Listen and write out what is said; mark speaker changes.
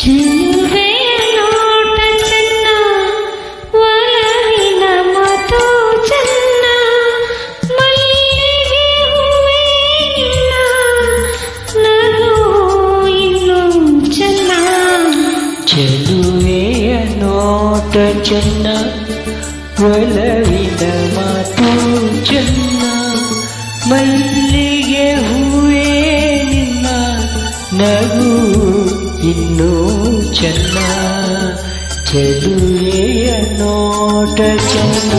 Speaker 1: ಚೆಲುವೆಯ ನೋಟ ಚೆನ್ನ, ಒಲವಿನ ಮಾತು ಚೆನ್ನ, ಮಲ್ಲಿಗೆ ಹೂವೇ ನಿನ್ನ ನಗು ಇನ್ನೂ ಚೆನ್ನ.
Speaker 2: ಚೆಲುವೆಯ ನೋಟ ಚೆನ್ನ, ಒಲವಿನ ಮಾತು ಚೆನ್ನ, ಮಲ್ಲಿಗೆ ಹೂವೇ ನಿನ್ನ ನಗು ಇನ್ನೂ ಚೆನ್ನ. ಚೆಲುವೆಯ ನೋಟ ಚೆನ್ನ.